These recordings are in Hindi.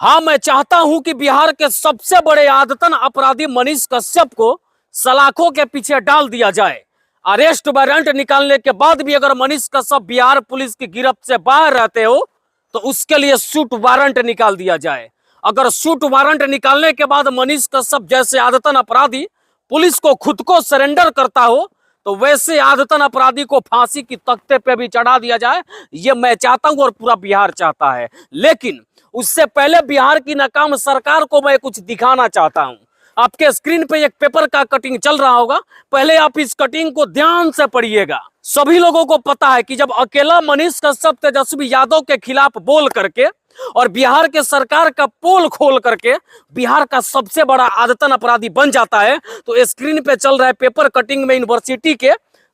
हाँ, मैं चाहता हूं कि बिहार के सबसे बड़े आदतन अपराधी मनीष कश्यप को सलाखों के पीछे डाल दिया जाए। अरेस्ट वारंट निकालने के बाद भी अगर मनीष कश्यप बिहार पुलिस की गिरफ्त से बाहर रहते हो तो उसके लिए शूट वारंट निकाल दिया जाए। अगर शूट वारंट निकालने के बाद मनीष कश्यप जैसे आदतन अपराधी पुलिस को खुद को सरेंडर करता हो तो वैसे आदतन अपराधी को फांसी की तख्ते पे भी चढ़ा दिया जाए। ये मैं चाहता हूं और पूरा बिहार चाहता है। लेकिन उससे पहले बिहार की नाकाम सरकार को मैं कुछ दिखाना चाहता हूं। आपके स्क्रीन पे एक पेपर का कटिंग चल रहा होगा, पहले आप इस कटिंग को ध्यान से पढ़िएगा। सभी लोगों को पता है कि जब अकेला मनीष कश्यप तेजस्वी यादव के खिलाफ बोल करके और बिहार के सरकार का पोल खोल करके बिहार का सबसे बड़ा आदतन अपराधी बन जाता है, तो स्क्रीन पे चल रहा है पेपर कटिंग में यूनिवर्सिटी के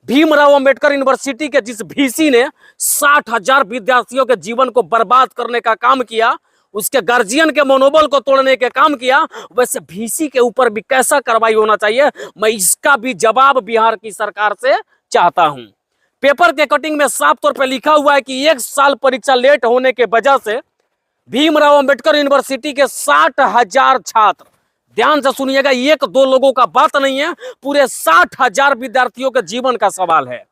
भीमराव अंबेडकर यूनिवर्सिटी के जिस वीसी ने 60,000 विद्यार्थियों के जीवन को बर्बाद करने का काम किया, उसके गार्जियन के मनोबल को तोड़ने के काम किया, वैसे वीसी के ऊपर भी कैसा कार्रवाई होना चाहिए, मैं इसका भी जवाब बिहार की सरकार से चाहता हूं। पेपर के कटिंग में साफ तौर पर लिखा हुआ है कि 1 साल परीक्षा लेट होने के वजह से भीमराव अंबेडकर यूनिवर्सिटी के 60,000 छात्र, ध्यान से सुनिएगा, एक दो लोगों का बात नहीं है, पूरे 60,000 विद्यार्थियों के जीवन का सवाल है।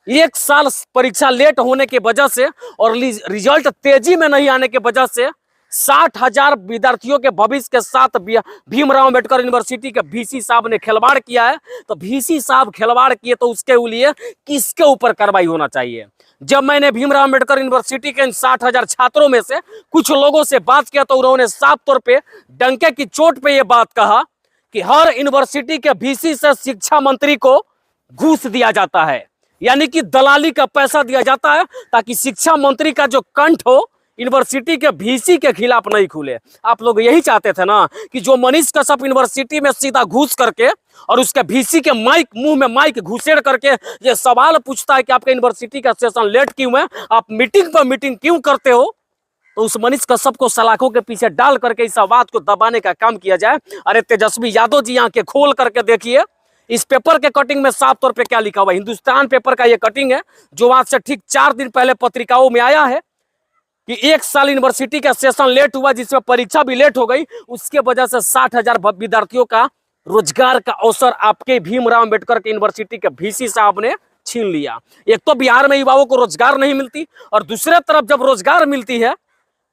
1 साल परीक्षा लेट होने की वजह से और रिजल्ट तेजी में नहीं आने की वजह से 60,000 विद्यार्थियों के भविष्य के साथ भीमराव अंबेडकर यूनिवर्सिटी के वीसी साहब ने खिलवाड़ किया है। तो वीसी साहब खिलवाड़ किए तो उसके लिए किसके ऊपर कार्रवाई होना चाहिए? जब मैंने भीमराव अंबेडकर यूनिवर्सिटी के इन 60,000 छात्रों में से कुछ लोगों से बात किया तो उन्होंने साफ तौर पे डंके की चोट पे यह बात कहा कि हर यूनिवर्सिटी के वीसी से शिक्षा मंत्री को घूस दिया जाता है, यानी कि दलाली का पैसा दिया जाता है ताकि शिक्षा मंत्री का जो कंठ हो यूनिवर्सिटी के वीसी के खिलाफ नहीं खुले। आप लोग यही चाहते थे ना कि जो मनीष कश्यप यूनिवर्सिटी में सीधा घुस करके और उसके वीसी के मुंह में माइक घुसेड़ करके ये सवाल पूछता है कि आपके यूनिवर्सिटी का सेशन लेट क्यों है, आप मीटिंग पर मीटिंग क्यों करते हो, तो उस मनीष कश्यप को सलाखों के पीछे डाल करके इस आवाज को दबाने का काम किया जाए। अरे तेजस्वी यादव जी आंखें खोल करके देखिए, इस पेपर के कटिंग में साफ तौर पे क्या लिखा हुआ है। हिंदुस्तान पेपर का ये कटिंग है जो आज से ठीक 4 दिन पहले पत्रिकाओं में आया है कि 1 साल यूनिवर्सिटी का सेशन लेट हुआ जिसमें परीक्षा भी लेट हो गई, उसके वजह से 60,000 विद्यार्थियों का रोजगार का अवसर आपके भीमराव अंबेडकर के यूनिवर्सिटी के वीसी साहब ने छीन लिया। एक तो बिहार में युवाओं को रोजगार नहीं मिलती और दूसरे तरफ जब रोजगार मिलती है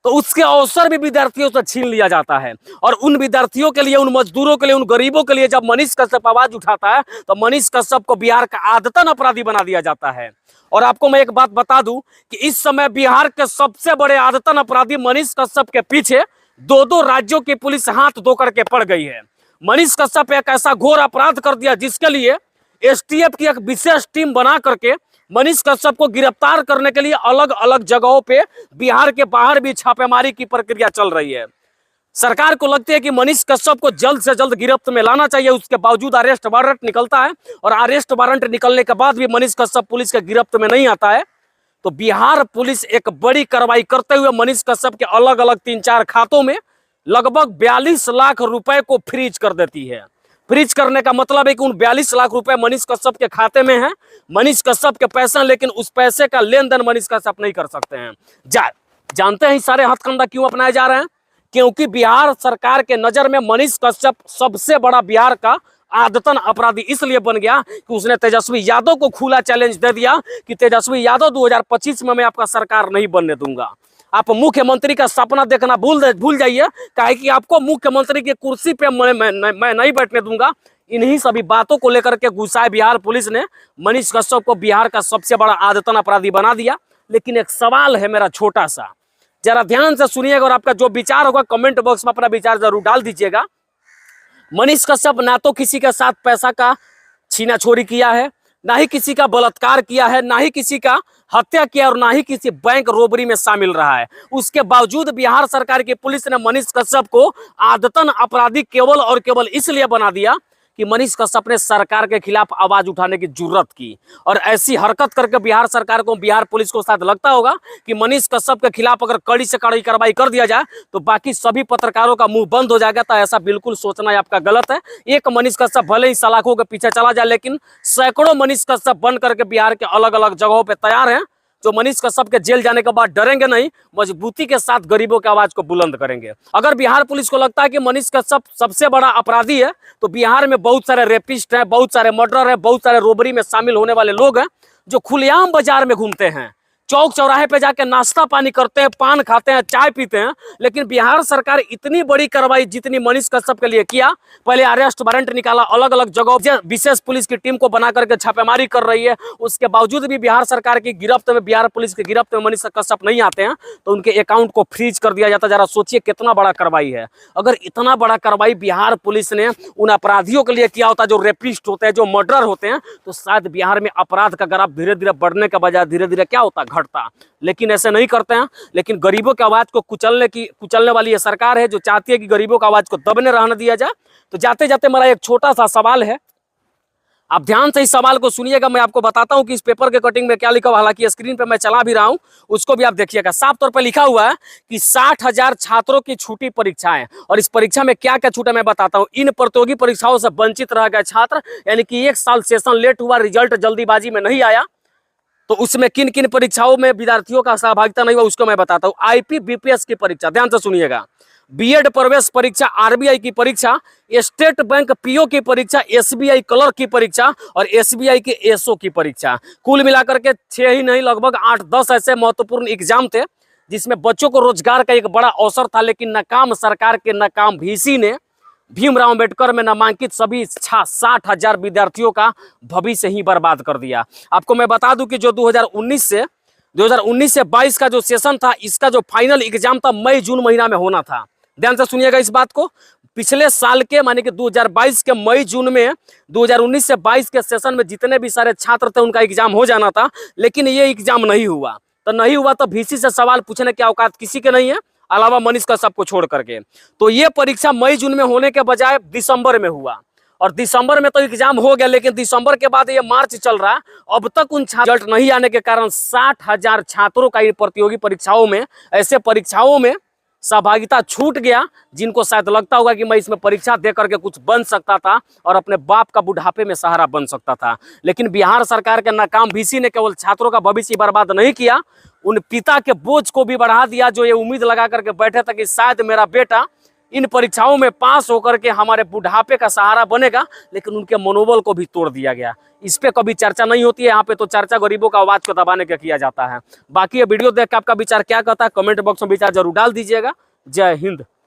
तो उसके अवसर भी विद्यार्थियों से छीन लिया जाता है। और उन विद्यार्थियों के लिए, उन मजदूरों के लिए, उन गरीबों के लिए जब मनीष कश्यप आवाज उठाता है तो मनीष कश्यप को बिहार का आदतन अपराधी बना दिया जाता है। और आपको मैं एक बात बता दूं कि इस समय बिहार के सबसे बड़े आदतन अपराधी मनीष कश्यप के पीछे 2-2 राज्यों की पुलिस हाथ धो करके पड़ गई है। मनीष कश्यप एक ऐसा घोर अपराध कर दिया जिसके लिए एसटीएफ की एक विशेष टीम बना करके मनीष कश्यप को गिरफ्तार करने के लिए अलग अलग जगहों पे बिहार के बाहर भी छापेमारी की प्रक्रिया चल रही है। सरकार को लगती है कि मनीष कश्यप को जल्द से जल्द गिरफ्त में लाना चाहिए, उसके बावजूद अरेस्ट वारंट निकलता है और अरेस्ट वारंट निकलने के बाद भी मनीष कश्यप पुलिस के गिरफ्त में नहीं आता है। तो बिहार पुलिस एक बड़ी कार्रवाई करते हुए मनीष कश्यप के अलग अलग 3-4 खातों में लगभग 42 लाख रुपए को फ्रीज कर देती है। फ्रीज करने का मतलब है कि उन 42 लाख रुपए मनीष कश्यप के खाते में है, मनीष कश्यप के पैसा, लेकिन उस पैसे का लेन देन मनीष कश्यप नहीं कर सकते हैं। जानते हैं सारे हथकंडा क्यों अपनाए जा रहे हैं? क्योंकि बिहार सरकार के नजर में मनीष कश्यप सबसे बड़ा बिहार का आदतन अपराधी इसलिए बन गया कि उसने तेजस्वी यादव को खुला चैलेंज दे दिया कि तेजस्वी यादव 2025 में मैं आपका सरकार नहीं बनने दूंगा। आप मुख्यमंत्री का सपना देखना भूल जाइए, काहे कि आपको मुख्यमंत्री की कुर्सी पे मैं नहीं बैठने दूंगा। इन्हीं सभी बातों को लेकर के गुस्साए बिहार पुलिस ने मनीष कश्यप को बिहार का सबसे बड़ा आदतन अपराधी बना दिया। लेकिन एक सवाल है मेरा छोटा सा, जरा ध्यान से सुनिएगा और आपका जो विचार होगा कमेंट बॉक्स में अपना विचार जरूर डाल दीजिएगा। मनीष कश्यप ना तो किसी के साथ पैसा का छीना छोरी किया है, ना ही किसी का बलात्कार किया है, ना ही किसी का हत्या किया और ना ही किसी बैंक रोबरी में शामिल रहा है। उसके बावजूद बिहार सरकार की पुलिस ने मनीष कश्यप को आदतन अपराधी केवल और केवल इसलिए बना दिया कि मनीष कश्यप ने सरकार के खिलाफ आवाज उठाने की जुर्रत की। और ऐसी हरकत करके बिहार सरकार को, बिहार पुलिस को शायद लगता होगा कि मनीष कश्यप के खिलाफ अगर कड़ी से कड़ी कार्रवाई कर दिया जाए तो बाकी सभी पत्रकारों का मुंह बंद हो जाएगा। तो ऐसा बिल्कुल सोचना आपका गलत है। एक मनीष कश्यप भले ही सलाखों के पीछे चला जाए, लेकिन सैकड़ों मनीष कश्यप बन करके बिहार के अलग अलग जगहों पर तैयार हैं जो मनीष कश्यप के जेल जाने के बाद डरेंगे नहीं, मजबूती के साथ गरीबों की आवाज को बुलंद करेंगे। अगर बिहार पुलिस को लगता है कि मनीष कश्यप सबसे बड़ा अपराधी है, तो बिहार में बहुत सारे रेपिस्ट हैं, बहुत सारे मर्डर हैं, बहुत सारे रोबरी में शामिल होने वाले लोग हैं जो खुलेआम बाजार में घूमते हैं, चौक चौराहे पे जाके नाश्ता पानी करते हैं, पान खाते हैं, चाय पीते हैं। लेकिन बिहार सरकार इतनी बड़ी कार्रवाई जितनी मनीष कश्यप के लिए किया, पहले अरेस्ट वारंट निकाला, अलग अलग जगह विशेष पुलिस की टीम को बना करके छापेमारी कर रही है, उसके बावजूद भी बिहार सरकार की गिरफ्त में, बिहार पुलिस की गिरफ्त में मनीष कश्यप नहीं आते हैं तो उनके अकाउंट को फ्रीज कर दिया जाता है। जरा सोचिए कितना बड़ा कार्रवाई है। अगर इतना बड़ा कार्रवाई बिहार पुलिस ने उन अपराधियों के लिए किया होता जो रेपिस्ट होते हैं, जो मर्डर होते हैं, तो शायद बिहार में अपराध का ग्राफ धीरे धीरे बढ़ने के बजाय धीरे धीरे क्या होता, घटता। लेकिन ऐसे नहीं करते हैं। लेकिन गरीबों की आवाज को कुचलने वाली ये सरकार है जो चाहती है कि गरीबों की आवाज को दबने रहने दिया जाए। तो जाते जाते मेरा एक छोटा सा सवाल है, आप ध्यान से इस सवाल को सुनिएगा। मैं आपको बताता हूं कि इस पेपर के कटिंग में क्या लिखा हुआ, हालांकि स्क्रीन पे मैं चला भी रहा हूं, उसको भी आप देखिएगा। साफ तौर पे लिखा हुआ है कि 60,000 छात्रों की छूटी परीक्षाएं, और इस परीक्षा में क्या क्या छूटा मैं बताता हूं। इन प्रतियोगी परीक्षाओं से वंचित रह गए छात्र, यानी कि 1 साल सेशन लेट हुआ, रिजल्ट जल्दीबाजी में नहीं आया, तो उसमें किन किन परीक्षाओं में विद्यार्थियों का सहभागिता नहीं हुआ उसको मैं बताता हूं। आईपीबीपीएस की परीक्षा, ध्यान से सुनिएगा, बीएड प्रवेश परीक्षा, आरबीआई की परीक्षा, स्टेट बैंक पीओ की परीक्षा, एसबीआई क्लर्क की परीक्षा और एसबीआई के एसओ की परीक्षा। कुल मिलाकर के 6 ही नहीं, लगभग 8-10 ऐसे महत्वपूर्ण एग्जाम थे जिसमें बच्चों को रोजगार का एक बड़ा अवसर था। लेकिन नाकाम सरकार के नाकाम वीसी ने भीमराव अंबेडकर में नामांकित सभी 60,000 विद्यार्थियों का भविष्य ही बर्बाद कर दिया। आपको मैं बता दूं कि जो 2019 से 22 का जो सेशन था, इसका जो फाइनल एग्जाम था मई जून महीना में होना था। ध्यान से सुनिएगा इस बात को। पिछले साल के माने कि 2022 के मई जून में 2019 से 22 के सेशन में जितने भी सारे छात्र थे उनका एग्जाम हो जाना था, लेकिन ये एग्जाम नहीं हुआ। तो नहीं हुआ तो वीसी से सवाल पूछने की औकात किसी के नहीं है, अलावा मनीष कश्यप को छोड़ करके। तो ये परीक्षा मई जून में होने के बजाय दिसंबर में हुआ, और दिसंबर में तो एग्जाम हो गया, लेकिन दिसंबर के बाद ये मार्च चल रहा है, अब तक उन रिजल्ट नहीं आने के कारण 60,000 छात्रों का इन प्रतियोगी परीक्षाओं में, ऐसे परीक्षाओं में सहभागिता छूट गया जिनको शायद लगता होगा कि मैं इसमें परीक्षा दे करके कुछ बन सकता था और अपने बाप का बुढ़ापे में सहारा बन सकता था। लेकिन बिहार सरकार के नाकाम वीसी ने केवल छात्रों का भविष्य बर्बाद नहीं किया, उन पिता के बोझ को भी बढ़ा दिया जो ये उम्मीद लगा करके बैठे थे कि शायद मेरा बेटा इन परीक्षाओं में पास होकर के हमारे बुढ़ापे का सहारा बनेगा। लेकिन उनके मनोबल को भी तोड़ दिया गया। इस पे कभी चर्चा नहीं होती है, यहाँ पे तो चर्चा गरीबों का आवाज को दबाने का किया जाता है। बाकी ये वीडियो देख के आपका विचार क्या कहता है, कमेंट बॉक्स में विचार जरूर डाल दीजिएगा। जय हिंद।